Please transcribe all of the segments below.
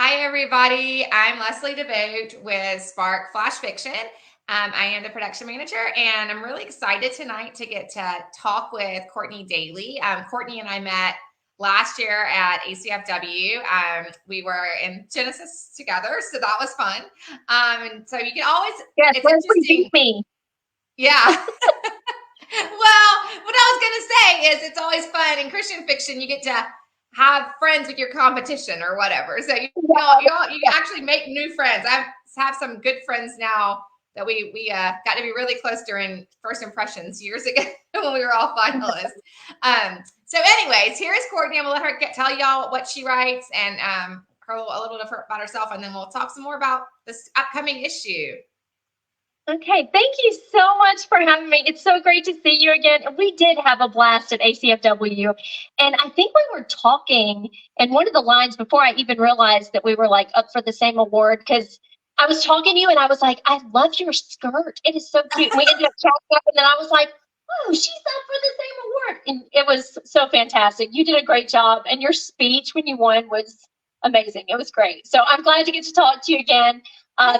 Hi, everybody. I'm Leslie DeVooght with Spark Flash Fiction. I am the production manager, and I'm really excited tonight to get to talk with Courtney Dailey. Courtney and I met last year at ACFW. We were in Genesis together, so that was fun. And so you can always, Yes, it's Leslie interesting. beat me. Yeah. Well, what I was going to say is it's always fun in Christian fiction. You get to have friends with your competition or whatever. So you actually make new friends. I have some good friends now that we got to be really close during first impressions years ago when we were all finalists. So anyways, here is Courtney. I'm gonna let her tell y'all what she writes and her a little bit about herself, and then we'll talk some more about this upcoming issue. Okay, thank you so much for having me. It's so great to see you again. We did have a blast at ACFW, and I think we were talking in one of the lines before I even realized that we were like up for the same award, because I was talking to you and I was like, I love your skirt. It is so cute. And we ended up chatting up, and then I was like, oh, she's up for the same award. And it was so fantastic. You did a great job, and your speech when you won was amazing. It was great. So I'm glad to get to talk to you again.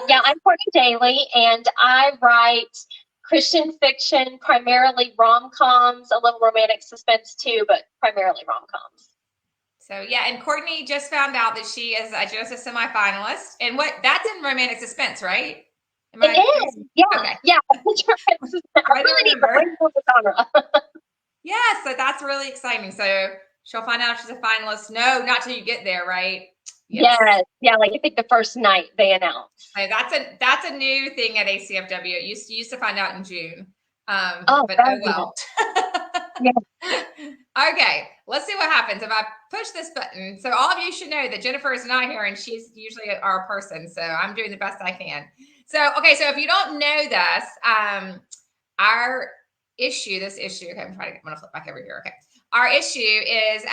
Yeah, I'm Courtney Dailey, and I write Christian fiction, primarily rom-coms, a little romantic suspense too, but primarily rom-coms. So yeah, and Courtney just found out that she is a Joseph semifinalist, and that's in romantic suspense, right? It is, yeah, okay. Yeah. I really need to bring the genre. Yeah, so that's really exciting. So she'll find out if she's a finalist. No, not till you get there, right? Yes. Yeah, like I think the first night they announced. So that's a new thing at ACFW. It used to find out in June. But oh well. Yeah. Okay, let's see what happens if I push this button. So all of you should know that Jennifer is not here, and she's usually our person. So I'm doing the best I can. So okay, so if you don't know this, our issue, okay, I'm gonna flip back over here. Okay, our issue is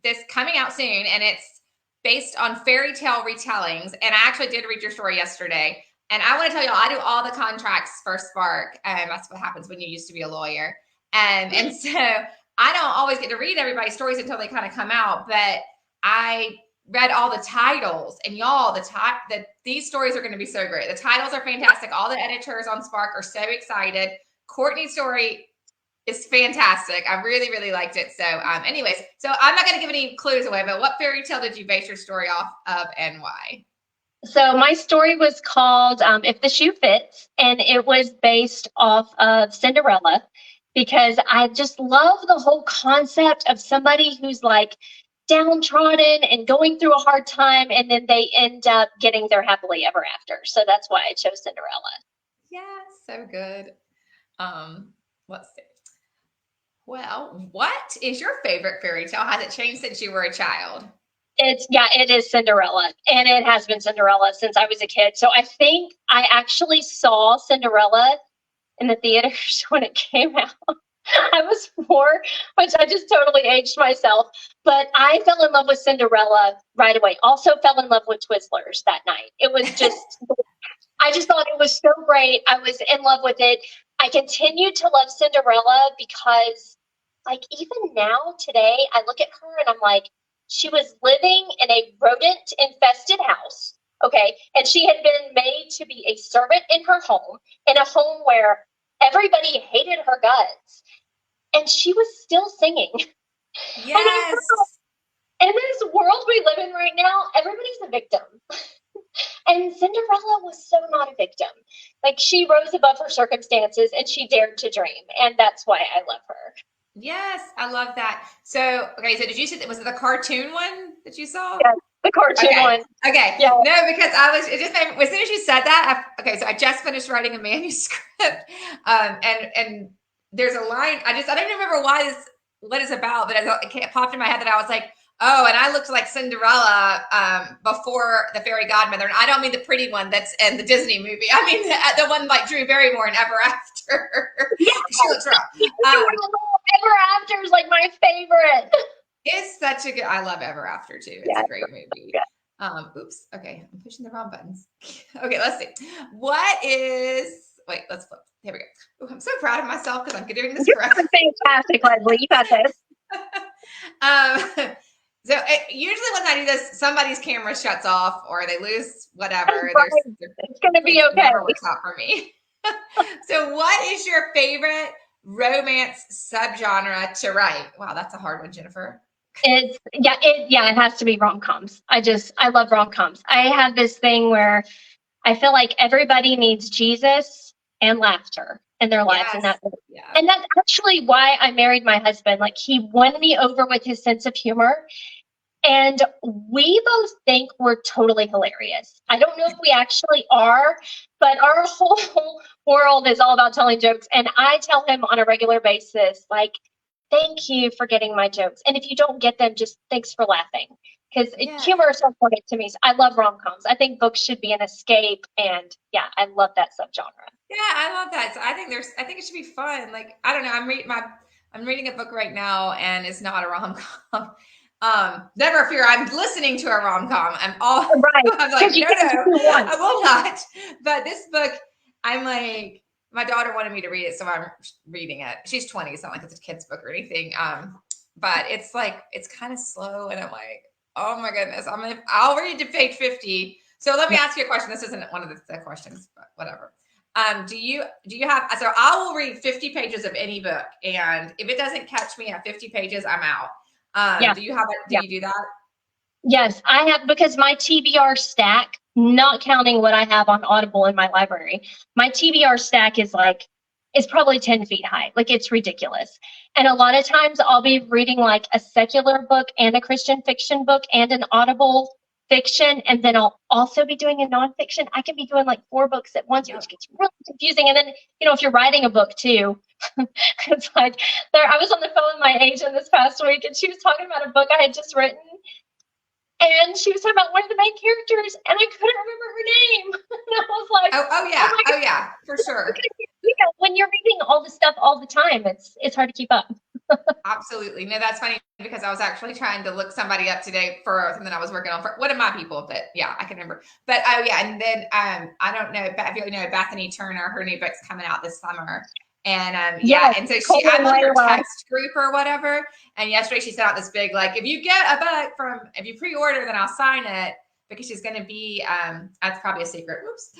this coming out soon, and it's based on fairy tale retellings. And I actually did read your story yesterday. And I want to tell y'all, I do all the contracts for Spark. That's what happens when you used to be a lawyer. And so I don't always get to read everybody's stories until they kind of come out. But I read all the titles, and y'all, these stories are going to be so great. The titles are fantastic. All the editors on Spark are so excited. Courtney's story is fantastic. I really, really liked it. So anyways, so I'm not going to give any clues away, but what fairy tale did you base your story off of and why? So my story was called If the Shoe Fits, and it was based off of Cinderella, because I just love the whole concept of somebody who's like downtrodden and going through a hard time, and then they end up getting their happily ever after. So that's why I chose Cinderella. Yeah, so good. Let's see. Well, what is your favorite fairy tale? Has it changed since you were a child? It is Cinderella, and it has been Cinderella since I was a kid. So I think I actually saw Cinderella in the theaters when it came out. I was 4, which I just totally aged myself. But I fell in love with Cinderella right away. Also fell in love with Twizzlers that night. It was just, I just thought it was so great. I was in love with it. I continue to love Cinderella because, like, even now, today, I look at her and I'm like, she was living in a rodent-infested house, okay? And she had been made to be a servant in her home, in a home where everybody hated her guts. And she was still singing. Yes. In this world we live in right now, everybody's a victim. And Cinderella was so not a victim. Like, she rose above her circumstances and she dared to dream. And that's why I love her. Yes, I love that. So, okay, so did you see, was it the cartoon one that you saw? Yes, the cartoon one. Okay. Yeah. No, because it just made, as soon as you said that, so I just finished writing a manuscript. And there's a line, I don't even remember what it's about, but it popped in my head that I was like, oh, and I looked like Cinderella before the fairy godmother. And I don't mean the pretty one that's in the Disney movie. I mean the one like Drew Barrymore and Ever After. Yeah. She looks rough. Ever After is like my favorite. It's such a good, I love Ever After too. It's a great movie. Yeah. Oops. Okay. I'm pushing the wrong buttons. Okay. Let's see. Wait, let's flip. Here we go. Ooh, I'm so proud of myself because I'm doing this correctly. Fantastic, Leslie. You got this. So usually when I do this, somebody's camera shuts off or they lose whatever. It's going to be it okay. never works out for me. So what is your favorite romance subgenre to write? Wow, that's a hard one, Jennifer. It has to be rom-coms. I love rom-coms. I have this thing where I feel like everybody needs Jesus and laughter in their lives. Yes. And that's actually why I married my husband. Like, he won me over with his sense of humor. And we both think we're totally hilarious. I don't know if we actually are, but our whole world is all about telling jokes. And I tell him on a regular basis, like, thank you for getting my jokes. And if you don't get them, just thanks for laughing. Because humor is so important to me. So I love rom-coms. I think books should be an escape. And yeah, I love that subgenre. Yeah, I love that. So I think it should be fun. Like, I don't know. I'm reading a book right now and it's not a rom-com. Never fear. I'm listening to a rom-com. I'm like, no, I will not. But this book, I'm like, my daughter wanted me to read it, so I'm reading it. She's 20. It's not like it's a kid's book or anything. But it's like, it's kind of slow. And I'm like, oh my goodness. I'll read to page 50. So let me ask you a question. This isn't one of the questions, but whatever. Do you have, so I will read 50 pages of any book. And if it doesn't catch me at 50 pages, I'm out. Do you do that? Yes, I have, because my TBR stack, not counting what I have on Audible in my library, my TBR stack is probably 10 feet high. Like, it's ridiculous. And a lot of times I'll be reading like a secular book and a Christian fiction book and an Audible fiction, and then I'll also be doing a nonfiction. I can be doing like 4 books at once, which gets really confusing. And then, if you're writing a book too, it's like, I was on the phone with my agent this past week, and she was talking about a book I had just written. And she was talking about one of the main characters, and I couldn't remember her name. And I was like, oh yeah, for sure. When you're reading all this stuff all the time, it's hard to keep up. Absolutely. No, that's funny, because I was actually trying to look somebody up today for something I was working on for one of my people, but yeah, I can remember. But and then I don't know if you know Bethany Turner, her new book's coming out this summer. And and so I'm on her text group or whatever. And yesterday she sent out this big, like, if you get a book if you pre-order, then I'll sign it, because she's going to be, that's probably a secret. Whoops.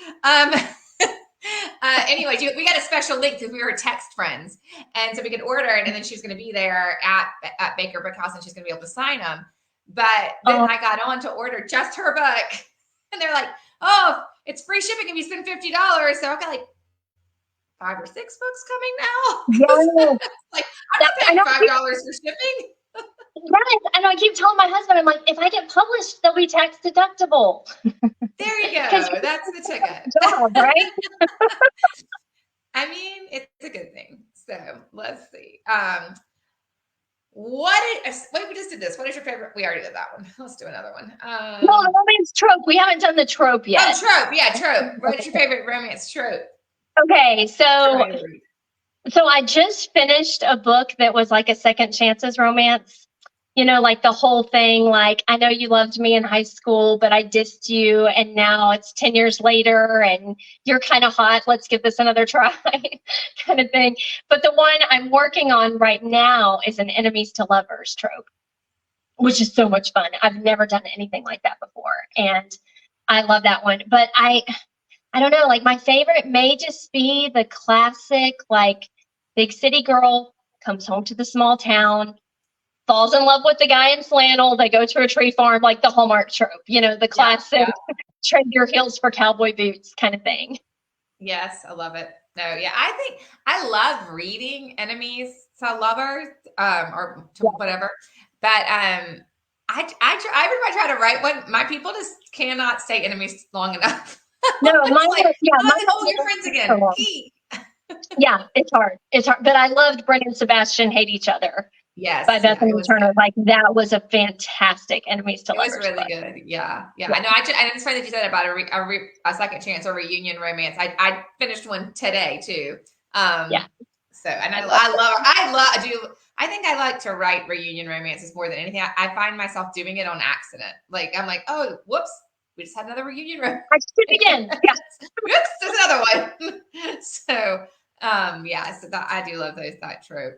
Anyway, we got a special link because we were text friends. And so we could order it, and then she's going to be there at Baker Book House, and she's going to be able to sign them. But then I got on to order just her book. And they're like, oh, it's free shipping if you spend $50. So I've got like 5 or 6 books coming now. Like, I'm not paying $5 for shipping. Right. And I keep telling my husband, I'm like, if I get published, they'll be tax deductible. There you go. That's the ticket. Right? I mean, it's a good thing. So let's see. We just did this. What is your favorite? We already did that one. Let's do another one. No, the romance trope. We haven't done the trope yet. Oh, trope. Yeah, trope. What is your favorite romance trope? Okay, so I just finished a book that was like a second chances romance. Like the whole thing, like, I know you loved me in high school, but I dissed you, and now it's 10 years later and you're kind of hot. Let's give this another try kind of thing. But the one I'm working on right now is an enemies to lovers trope, which is so much fun. I've never done anything like that before, and I love that one. But I don't know, like, my favorite may just be the classic, like, big city girl comes home to the small town, falls in love with the guy in flannel, they go to a tree farm, like the Hallmark trope, the classic trade your heels for cowboy boots kind of thing. Yes, I love it. No, yeah, I think I love reading enemies to lovers, or to whatever. But I try to write one. My people just cannot stay enemies long enough. No, mine like, hold your friends again. Yeah, it's hard. It's hard. But I loved Brent and Sebastian Hate Each Other. Yes. By Bethany Turner. Like, that was a fantastic enemies to lovers. It was really good. Yeah. I know. And it's funny that you said about a second chance or reunion romance. I finished one today too. So, and I think I like to write reunion romances more than anything. I find myself doing it on accident. Like, I'm like, oh, whoops, we just had another reunion romance. I did again. Whoops, there's another one. So, so I do love that trope.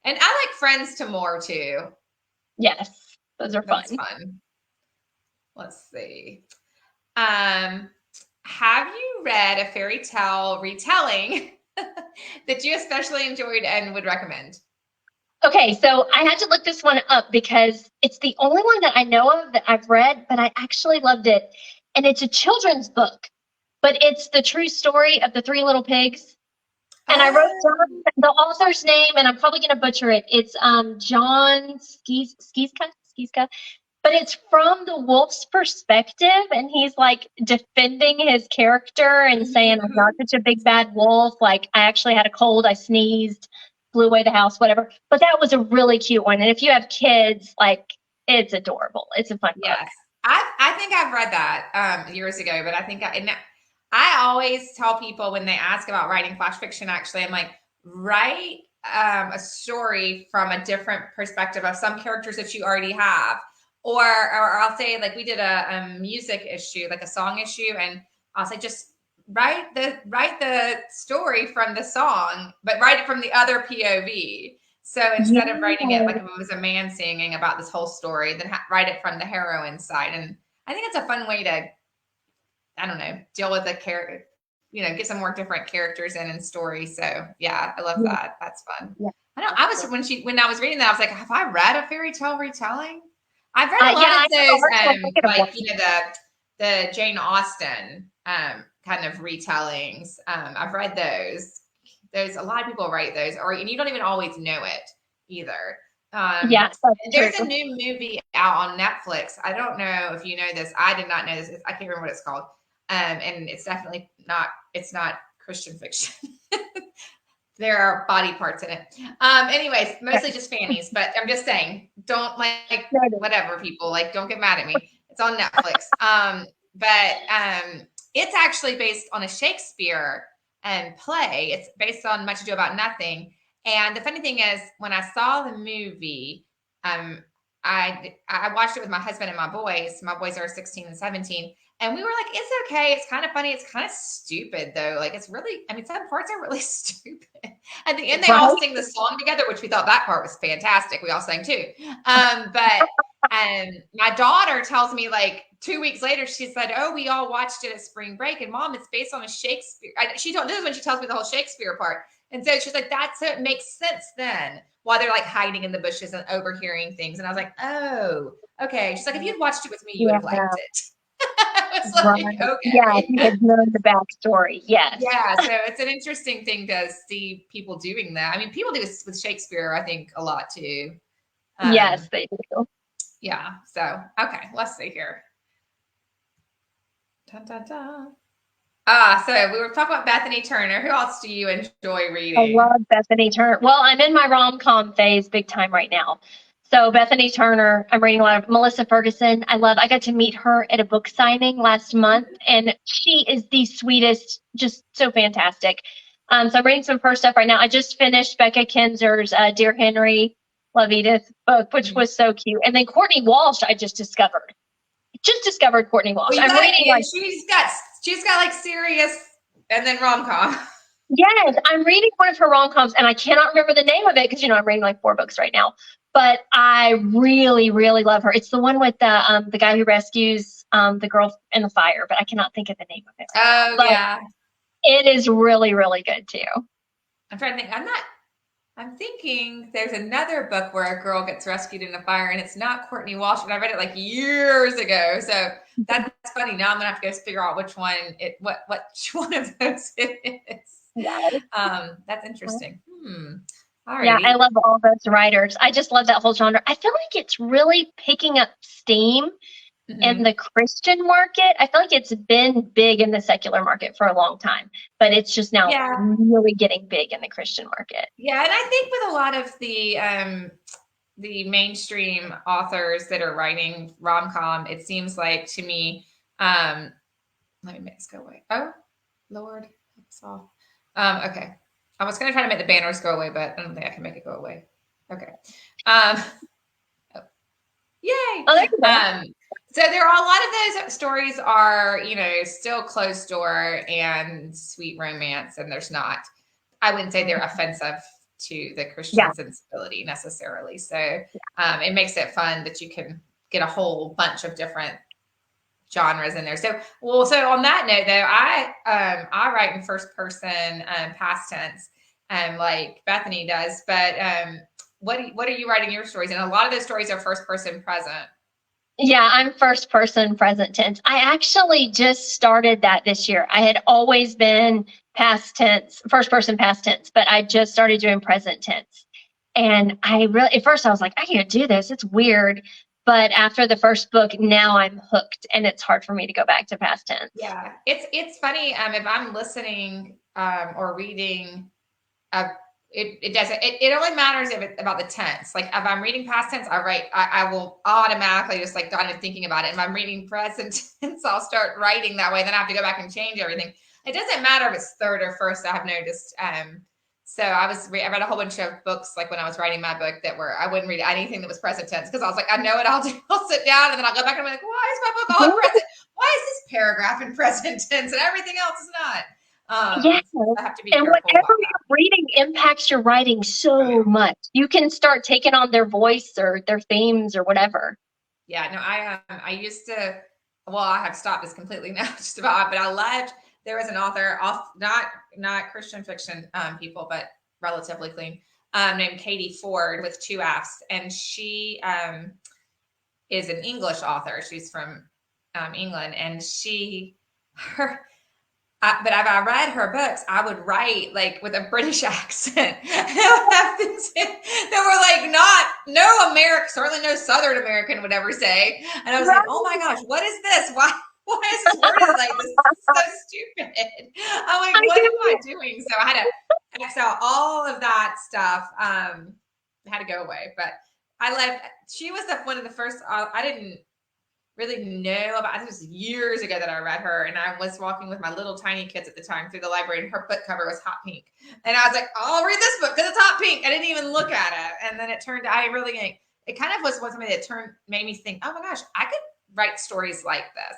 And I like Friends to more too. Yes. Those are That's fun. fun. Let's see. Have you read a fairy tale retelling that you especially enjoyed and would recommend? Okay, so I had to look this one up because it's the only one that I know of that I've read, but I actually loved it. And it's a children's book, but it's the true story of the Three Little Pigs. And I wrote Oh, down the author's name, and I'm probably going to butcher it. It's John Skiska, but it's from the wolf's perspective, and he's like defending his character and saying, "I'm not such a big bad wolf. Like I actually had a cold, I sneezed, blew away the house, whatever." But that was a really cute one, and if you have kids, like it's adorable. It's a fun book. yes. I think I've read that years ago, but I think I always tell people when they ask about writing flash fiction, actually, I'm like, write a story from a different perspective of some characters that you already have. Or I'll say, like, we did a music issue, like a song issue, and I'll say, just write the story from the song, but write it from the other POV. So instead of writing it like if it was a man singing about this whole story, then write it from the heroine's side. And I think it's a fun way to, I don't know, deal with the character, get some more different characters in story. So yeah, I love that. That's fun. Yeah. I know. I was when I was reading that, I was like, have I read a fairy tale retelling? I've read a lot of those, like the Jane Austen kind of retellings. I've read those. There's a lot of people write those, and you don't even always know it either. There's a new movie out on Netflix. I don't know if you know this. I did not know this. I can't remember what it's called. And it's definitely not. It's not Christian fiction. There are body parts in it. Anyways, mostly just fannies. But I'm just saying, don't whatever people like. Don't get mad at me. It's on Netflix. But it's actually based on a Shakespeare play. It's based on Much Ado About Nothing. And the funny thing is, when I saw the movie, I watched it with my husband and my boys. My boys are 16 and 17. And we were like, it's okay. It's kind of funny. It's kind of stupid, though. Like, it's really, some parts are really stupid. At the end, they all sing the song together, which we thought that part was fantastic. We all sang too. But my daughter tells me, like, 2 weeks later, she said, "Oh, we all watched it at spring break. And Mom, it's based on a Shakespeare." This is when she tells me the whole Shakespeare part. And so she's like, "That's it. Makes sense then." While they're like hiding in the bushes and overhearing things. And I was like, "Oh, okay." She's like, "If you'd watched it with me, you would have liked it." I was like, okay. Yeah, you had known the backstory. Yes. Yeah. So it's an interesting thing to see people doing that. People do this with Shakespeare, I think, a lot too. Yes, they do. Yeah. So, okay. Let's see here. Dun, dun, dun. So we were talking about Bethany Turner. Who else do you enjoy reading? I love Bethany Turner. Well, I'm in my rom-com phase big time right now. So Bethany Turner, I'm reading a lot of Melissa Ferguson. I got to meet her at a book signing last month, and she is the sweetest, just so fantastic. So I'm reading some of her stuff right now. I just finished Becca Kinzer's Dear Henry, Love Edith book, which was so cute. And then Courtney Walsh, I just discovered Courtney Walsh. Well, I'm reading she's got like serious and then rom-com. Yes, I'm reading one of her rom-coms, and I cannot remember the name of it because I'm reading like 4 books right now. But I really, really love her. It's the one with the guy who rescues the girl in the fire, but I cannot think of the name of it. Yeah. It is really, really good too. I'm trying to think. I'm thinking there's another book where a girl gets rescued in a fire, and it's not Courtney Walsh, and I read it like years ago. So that's funny. Now I'm gonna have to go figure out which one which one of those it is. Yes. That's interesting. Alrighty. Yeah, I love all those writers. I just love that whole genre. I feel like it's really picking up steam in the Christian market. I feel like it's been big in the secular market for a long time, but it's just now really getting big in the Christian market. Yeah, and I think with a lot of the mainstream authors that are writing rom-com, it seems like to me, let me make this go away. Oh, Lord, that's all. Okay. I was going to try to make the banners go away, but I don't think I can make it go away. Okay. Yay. Oh, so there are a lot of those stories are, still closed door and sweet romance, and there's not, I wouldn't say they're offensive to the Christian sensibility necessarily. So it makes it fun that you can get a whole bunch of different genres in there. So, so on that note, though, I write in first person, past tense, like Bethany does. But what are you writing your stories? And a lot of those stories are first person present. Yeah, I'm first person present tense. I actually just started that this year. I had always been past tense, first person past tense, but I just started doing present tense. And I really, at first I was like, I can't do this. It's weird. But after the first book, now I'm hooked, and it's hard for me to go back to past tense. Yeah, it's funny. If I'm listening or reading, it doesn't. It only matters if it's about the tense. Like if I'm reading past tense, I will automatically just like not even thinking about it. If I'm reading present tense, I'll start writing that way. Then I have to go back and change everything. It doesn't matter if it's third or first. I have noticed. So I read a whole bunch of books like when I was writing my book I wouldn't read anything that was present tense because I was like, I know what I'll do. I'll sit down and then I'll go back and be like, why is my book all in present? Why is this paragraph in present tense and everything else is not? Yes. I have to be and careful whatever you're reading impacts your writing so much. You can start taking on their voice or their themes or whatever. Yeah, no, I used to. Well, I have stopped this completely now, just about. But I loved. There was an author, not Christian fiction people, but relatively clean, named Katie Ford with 2 Fs, and she is an English author. She's from England, and but if I read her books, I would write like with a British accent. I would have things that were like no American, certainly no Southern American would ever say. And I was like, oh my gosh, what is this? Why is this worded like this? This is so stupid. I'm like, what am I doing? So I had to X out all of that stuff. Had to go away. But I left. She was one of the first. I didn't really know about. It was years ago that I read her, and I was walking with my little tiny kids at the time through the library, and her book cover was hot pink, and I was like, I'll read this book because it's hot pink. I didn't even look at it, and then it turned. It kind of was something that made me think, oh my gosh, I could write stories like this.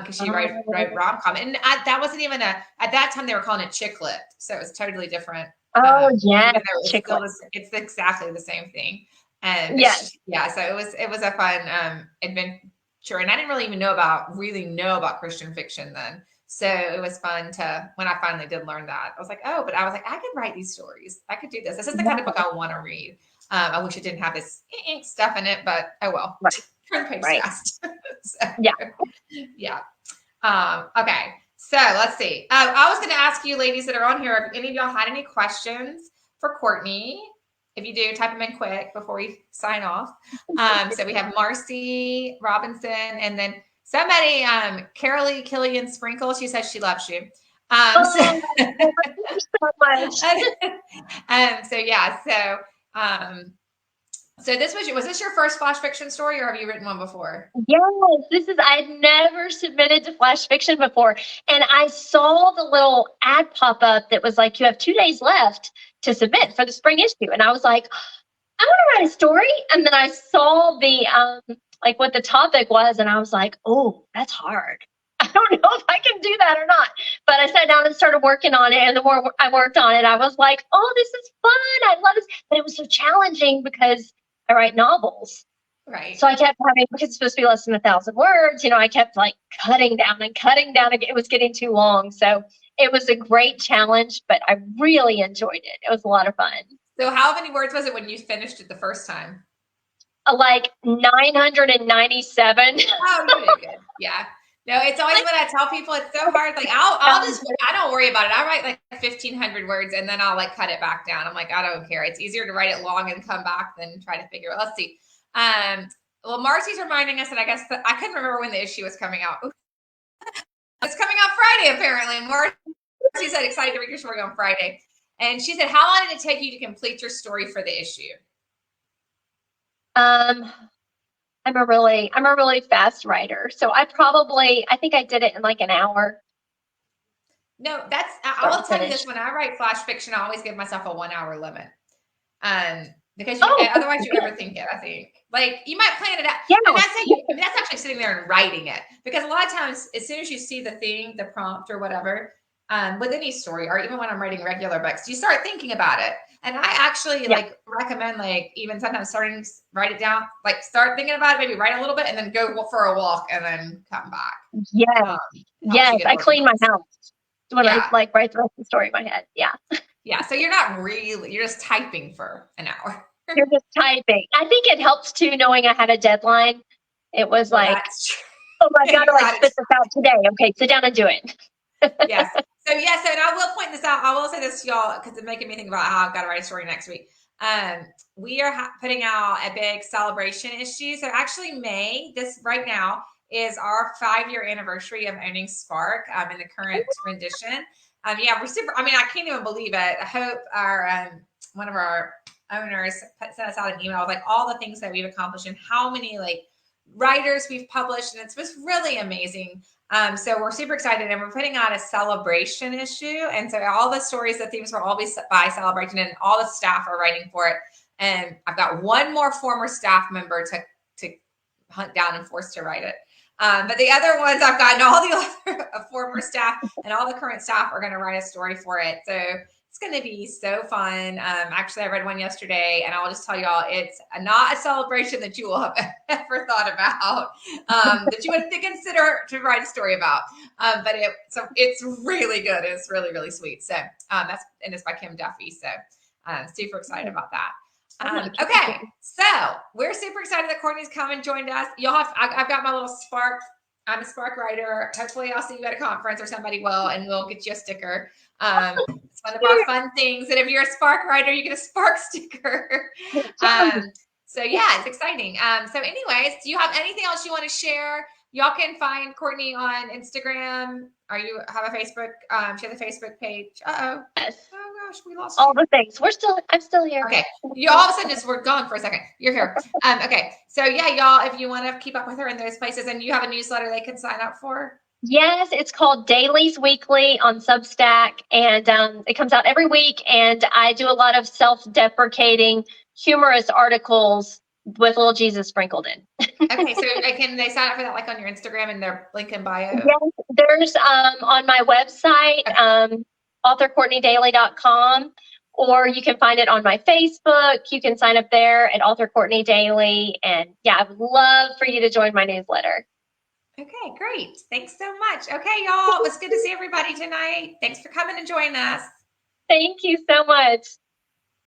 Because she wrote rom-com, and that wasn't even at that time they were calling it chick lit, so it was totally different. Oh yeah, it's exactly the same thing. And so it was a fun adventure. Sure. And I didn't really even know about Christian fiction then. So it was fun when I finally did learn that. I was like, I could write these stories. I could do this. This is the kind of book I want to read. I wish it didn't have this stuff in it, but oh well. Right. Turn the page fast. So, yeah. Okay. So let's see. I was going to ask you ladies that are on here, if any of y'all had any questions for Courtney. If you do, type them in quick before we sign off. So we have Marcy Robinson, and then somebody, Carolee Killian Sprinkle. She says she loves you. Thank you so much. So this was this your first flash fiction story, or have you written one before? Yes, I'd never submitted to flash fiction before. And I saw the little ad pop up that was like, you have 2 days left to submit for the spring issue. And I was like, I want to write a story. And then I saw the, like what the topic was. And I was like, oh, that's hard. I don't know if I can do that or not. But I sat down and started working on it. And the more I worked on it, I was like, oh, this is fun. I love this. But it was so challenging because I write novels. Right. So I kept having, because it's supposed to be less than 1,000 words, I kept like cutting down. It was getting too long. So it was a great challenge, but I really enjoyed it. It was a lot of fun. So how many words was it when you finished it the first time? Like 997. Oh, you did good. Yeah. No, it's always when I tell people it's so hard. Like I don't worry about it. I write like 1,500 words and then I'll like cut it back down. I'm like, I don't care. It's easier to write it long and come back than try to figure it. Let's see. Well, Marcy's reminding us, and I guess I couldn't remember when the issue was coming out. It's coming out Friday, apparently. Marcy said, excited to read your story on Friday. And she said, how long did it take you to complete your story for the issue? I'm a really fast writer. So I think I did it in like an hour. No, I'll tell you this, when I write flash fiction, I always give myself a 1 hour limit. Because otherwise you overthink it, I think. Like you might plan it out. Yeah. And that's actually sitting there and writing it. Because a lot of times, as soon as you see the prompt or whatever, with any story, or even when I'm writing regular books, you start thinking about it. And I actually like recommend like even sometimes write it down, like start thinking about it, maybe write a little bit and then go for a walk and then come back. Yes. Yes. I clean my house when I like write the rest of the story in my head. Yeah. Yeah. So you're just typing for an hour. You're just typing. I think it helps too, knowing I had a deadline. It was oh my God, I spit this out today. Okay, sit down and do it. Yes. So and I will point this out. I will say this to y'all because it's making me think about how I've got to write a story next week. We are putting out a big celebration issue. So actually this right now is our 5-year anniversary of owning Spark in the current rendition. We're super, I can't even believe it. I hope one of our owners sent us out an email with like all the things that we've accomplished and how many like writers we've published. And it's just really amazing. So we're super excited and we're putting out a celebration issue. And so all the stories, the themes will all be by celebration and all the staff are writing for it. And I've got one more former staff member to hunt down and force to write it. But the other ones I've gotten all the other former staff and all the current staff are going to write a story for it. So it's going to be so fun. Actually, I read one yesterday and I'll just tell y'all, it's not a celebration that you will have ever thought about, that you would consider to write a story about. But it's really good. It's really, really sweet. So it's by Kim Duffy. So super excited about that. Okay, so we're super excited that Courtney's come and joined us. I've got my little Spark. I'm a Spark writer. Hopefully I'll see you at a conference or somebody will, and we'll get you a sticker. It's one of our fun things. And if you're a Spark writer, you get a Spark sticker. So yeah, it's exciting. So anyways, do you have anything else you want to share? Y'all can find Courtney on Instagram. You have a Facebook? She has a Facebook page. Yes. Oh gosh, we lost all the things. I'm still here. Okay. You all of a sudden we're gone for a second. You're here. Okay. So yeah, y'all, if you want to keep up with her in those places, and you have a newsletter they can sign up for. Yes, it's called Dailies Weekly on Substack, and it comes out every week. And I do a lot of self-deprecating, humorous articles with little Jesus sprinkled in. Okay, so can they sign up for that like on your Instagram and their link in bio? Yes, there's on my website, authorcourtneydailey.com, or you can find it on my Facebook. You can sign up there at author Courtney Dailey. And yeah, I would love for you to join my newsletter. Okay, great. Thanks so much. Okay, y'all, it was good to see everybody tonight. Thanks for coming and joining us. Thank you so much.